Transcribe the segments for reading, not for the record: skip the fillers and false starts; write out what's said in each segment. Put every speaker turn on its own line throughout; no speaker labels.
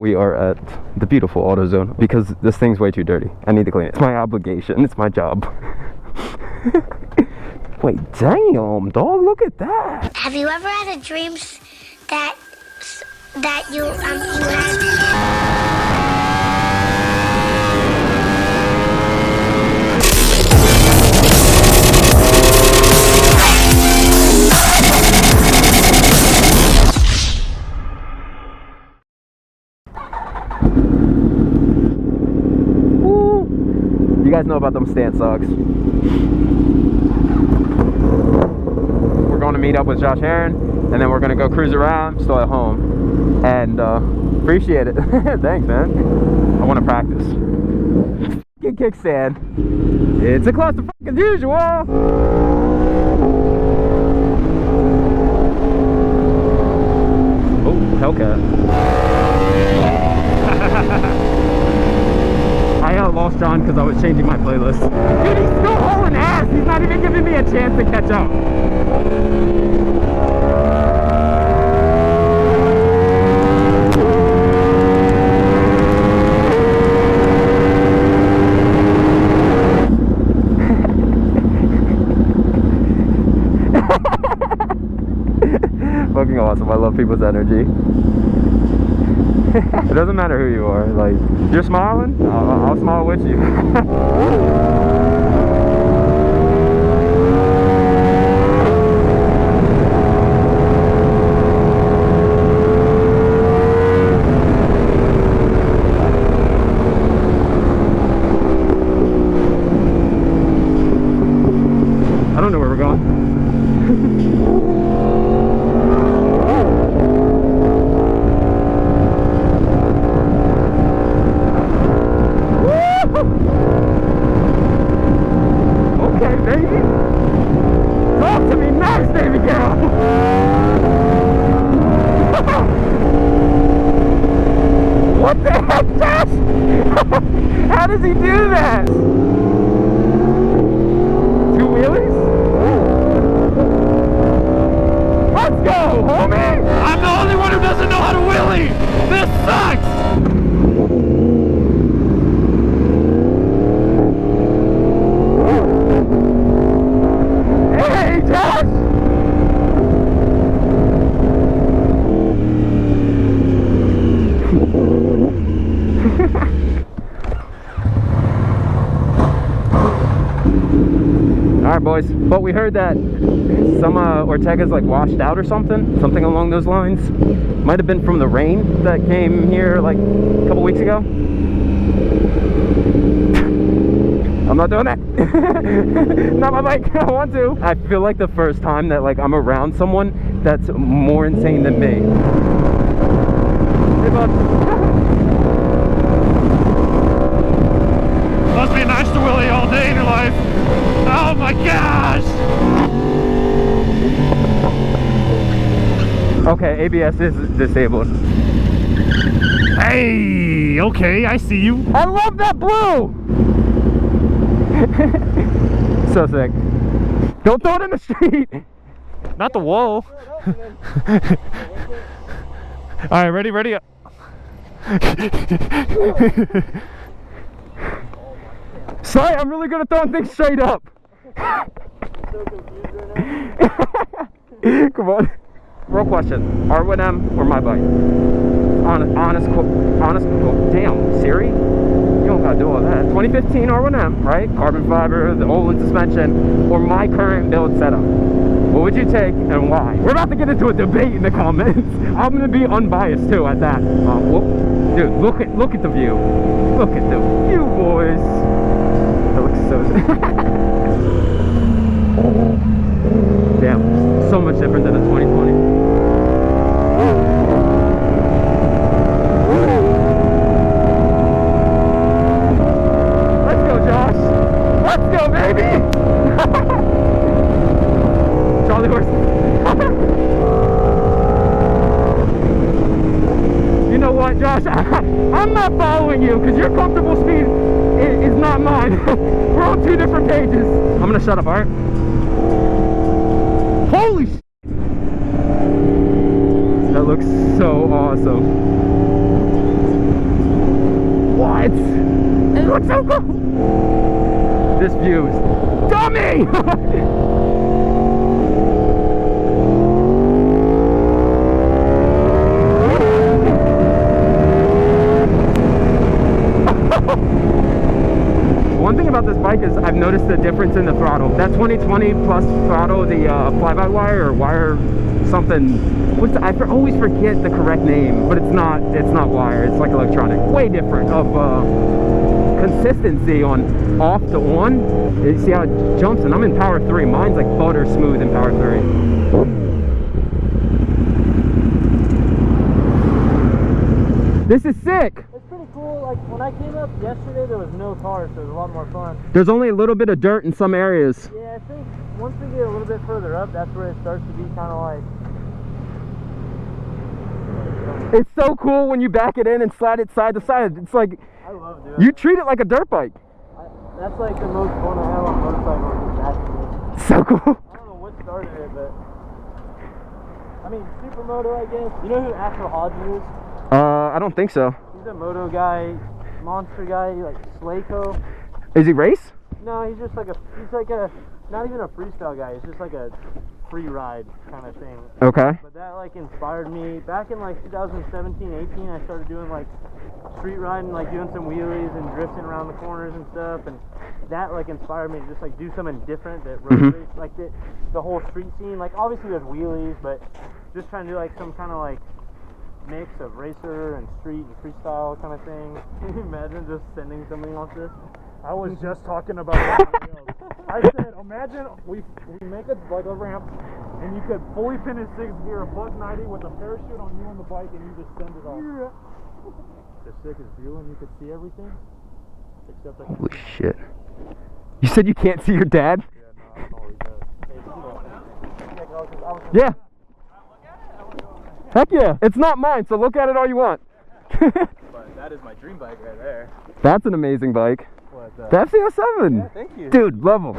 We are at the beautiful AutoZone because this thing's way too dirty. I need to clean it. It's my obligation. It's my job. Wait, damn, dog, look at that.
Have you ever had a dream that you had?
You guys know about them stand socks. We're going to meet up with Josh Aaron, and then we're going to go cruise around. Still at home, and appreciate it. Thanks, man. I want to practice. Kickstand. It's a clusterfuck as usual. Oh, Hellcat. I lost John because I was changing my playlist. Dude, he's still hauling ass. He's not even giving me a chance to catch up. Fucking awesome. I love people's energy. It doesn't matter who you are. Like, you're smiling, I'll smile with you. I don't know where we're going. What the heck, Josh? How does he do that? 2 wheelies? Let's go, homie! I'm the only one who doesn't know how to wheelie! This sucks! Hey, Josh! Alright, boys, but we heard that some Ortega's like washed out or something along those lines. Might have been from the rain that came here like a couple weeks ago. I'm not doing that. Not my bike. I want to. I feel like the first time that like I'm around someone that's more insane than me. Hey, bud.
Must be nice to wheelie all day in your life. Oh my gosh!
Okay, ABS is disabled.
Hey, okay, I see you.
I love that blue! So sick. Don't throw it in the street!
Not the wall. Alright, ready?
Sorry, I'm really good at throwing things straight up. Come on. Real question. R1M or my bike? Honest. Damn, Siri? You don't gotta do all that. 2015 R1M, right? Carbon fiber, the Olin suspension, or my current build setup. What would you take and why? We're about to get into a debate in the comments. I'm gonna be unbiased too at that. Dude, look at the view. Look at the view, boys. That looks so damn, so much different than the 2020. Let's go, Josh. Let's go, baby. Charlie horse. You know what, Josh? I'm not following you because your comfortable speed is not mine. We're on 2 different pages. I'm gonna shut up, alright? Holy shit! That looks so awesome. What? It looks so cool. This view is dummy. One thing about this bike is I've noticed the difference in the throttle. That 2020 plus throttle, the fly-by-wire or wire something. I always forget the correct name, but it's not wire. It's like electronic. Way different of consistency on off to on. You see how it jumps, and I'm in power 3. Mine's like butter smooth in power 3. This is sick.
It's pretty cool. Like when I came up yesterday, there was no cars, so it was a lot more fun.
There's only a little bit of dirt in some areas.
Yeah, I think once we get a little bit further up, that's where it starts to be kind of like.
It's so cool when you back it in and slide it side to side. It's like
I love doing
you treat it like a dirt bike.
That's like the most fun I have on motorcycles. Is backing it.
So cool.
I don't know what started it, but I mean, supermoto, I guess. You know who Axel Hodges is?
I don't think so.
He's a moto guy, monster guy, like Slayco.
Is he race?
No, he's just like not even a freestyle guy. He's just like a free ride kind of thing.
Okay.
But that like inspired me back in like 2017, 18. I started doing like street riding, like doing some wheelies and drifting around the corners and stuff, and that like inspired me to just like do something different that road race, like the whole street scene. Like obviously there's wheelies, but just trying to do like some kind of like mix of racer and street and freestyle kind of thing. Can you imagine just sending something like this?
I was just talking about something else. I said, imagine we make a ramp, and you could fully finish 6th gear, $190 with a parachute on you on the bike, and you just send it off. The sickest view, and you could see everything, except I
Holy shit! You said you can't see your dad?
Yeah, no, I don't know.
Yeah. Heck yeah! It's not mine, so look at it all you want.
But that is my dream bike right there.
That's an amazing bike.
What,
The FCO7.
Yeah, thank you.
Dude, love them.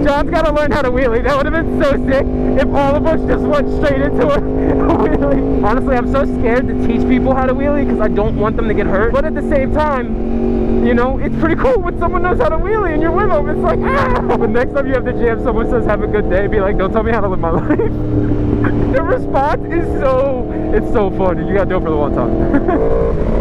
John's gotta learn how to wheelie. That would have been so sick if all of us just went straight into a wheelie. Honestly, I'm so scared to teach people how to wheelie because I don't want them to get hurt. But at the same time, you know, it's pretty cool when someone knows how to wheelie and you're with them. It's like, ah! But next time you have the jam, someone says, have a good day, be like, don't tell me how to live my life. The response is it's so funny. You gotta do it for the one time.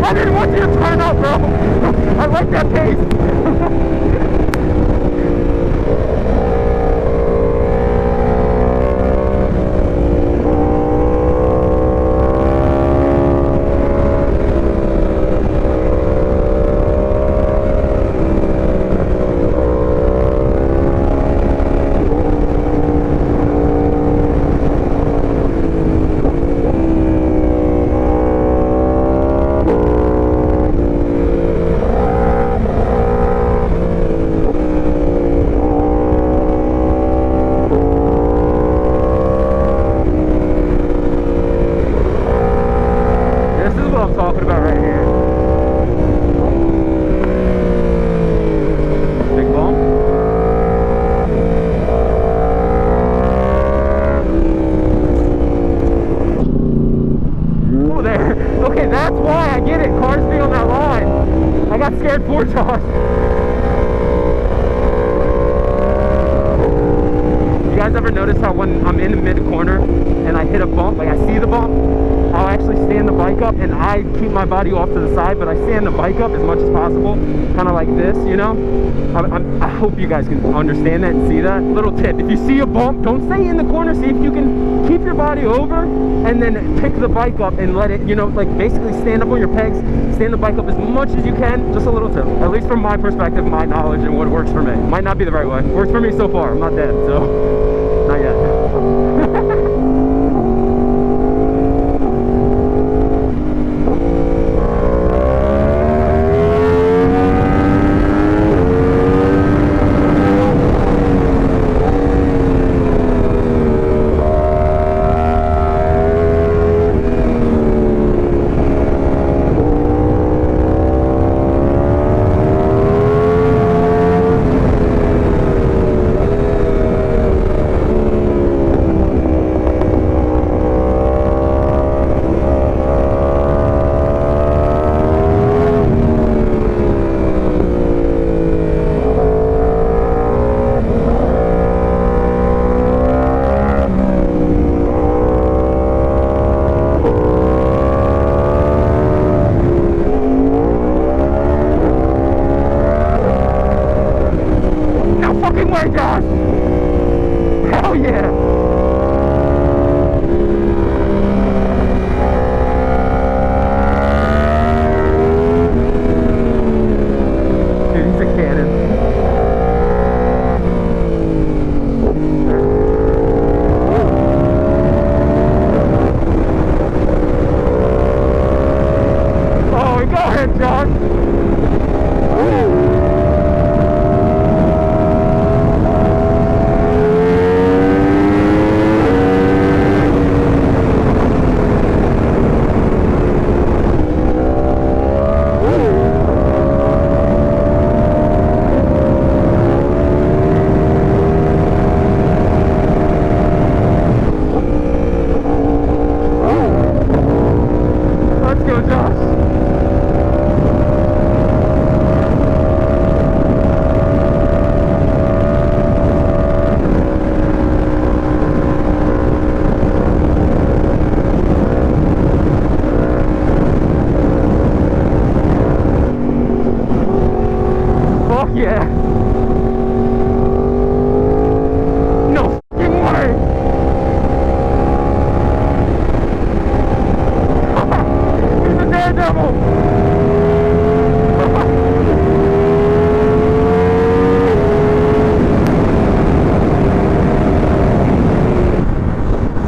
I didn't want you to turn up, bro. I like that pace. Scared for Josh. You guys ever notice notice how when I'm in the mid corner and I hit a bump, like I see the bump, I'll actually stand the bike up and I keep my body off to the side, but I stand the bike up as much as possible, kind of like this, you know? I hope you guys can understand that and see that. Little tip, if you see a bump, don't stay in the corner. See if you can keep your body over and then pick the bike up and let it, you know, like basically stand up on your pegs, stand the bike up as much as you can. Just a little tip, at least from my perspective, my knowledge, and what works for me. Might not be the right way. Works for me so far. I'm not dead, so not yet. Hell yeah! Dude, he's a cannon. Oh, go ahead, John. Yeah. No f***ing way. He's a daredevil.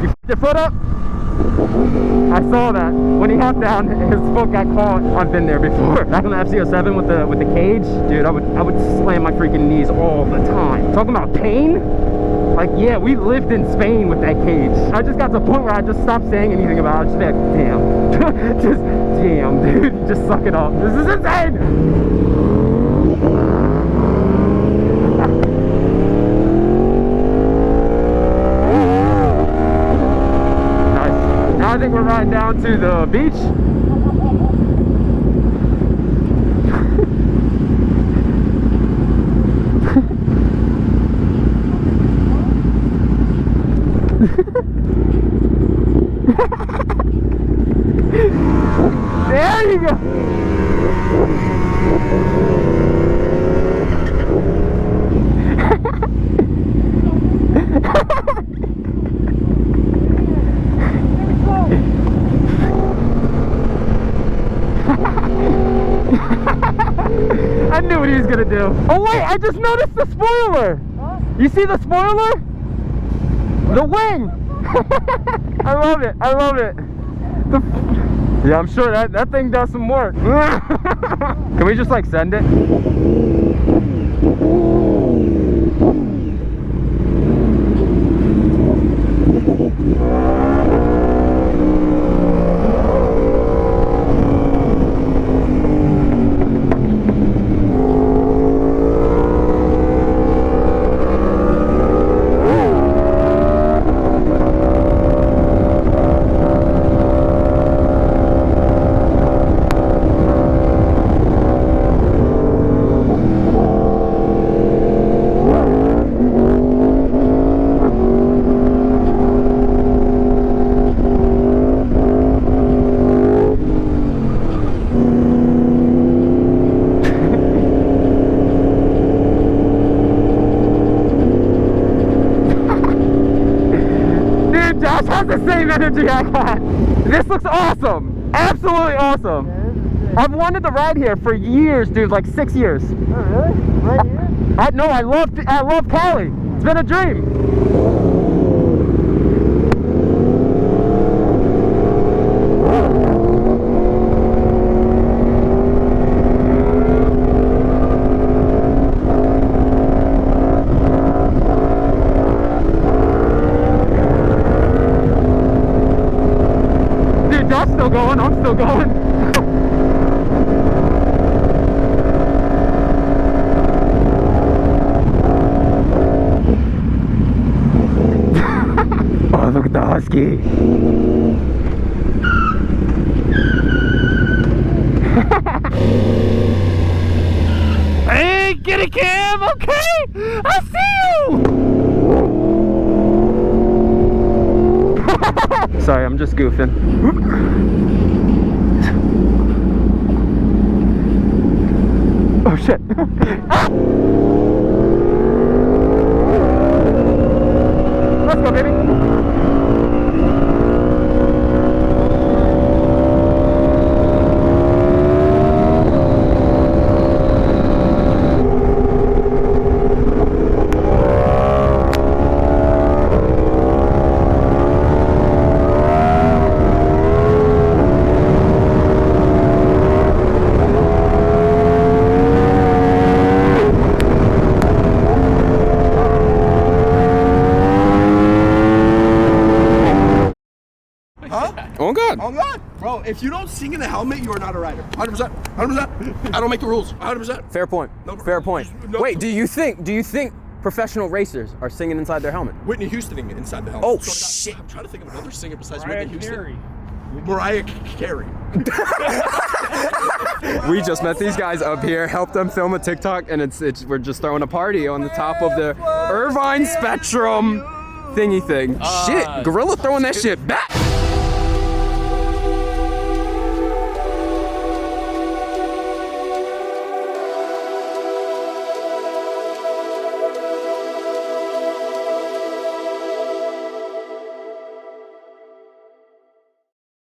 You f***ed your foot up? I saw that. When he hopped down, his foot got caught. I've been there before. Back in the FCO7 with the cage, dude, I would slam my freaking knees all the time. Talking about pain? Like, yeah, we lived in Spain with that cage. I just got to a point where I just stopped saying anything about it. I just be like, damn. Just, damn, dude. Just suck it up. This is insane! I think we're riding down to the beach. There you go. I knew what he was gonna do. Oh wait, I just noticed the spoiler. Huh? You see the spoiler? The wing. I love it. I love it. Yeah, I'm sure that thing does some work. Can we just like send it? Josh has the same energy I got. This looks awesome. Absolutely awesome.
Yeah, this is sick.
I've wanted to ride here for years, dude, like 6 years.
Oh, really? Right here?
I love Cali. It's been a dream. Dude, Josh's still going. I'm still going. Oh, look at the husky. Hey, get it, Cam. Okay, I see you. Sorry, I'm just goofing. Oh shit. Let's go, baby. Oh God.
Oh God, bro! If you don't sing in a helmet, you are not a rider. 100%. 100%. I don't make the rules. 100%.
Fair point.
No,
Fair point.
no-
Wait, do you think professional racers are singing inside their helmet?
Whitney Houstoning inside the helmet.
Oh,
So
shit.
I'm trying to think of another singer besides
Mariah
Whitney Houston.
Carey.
Mariah Carey.
We just met these guys up here, helped them film a TikTok, and it's we're just throwing a party on the top of the Irvine Spectrum thingy thing. Shit, Gorilla throwing that shit back.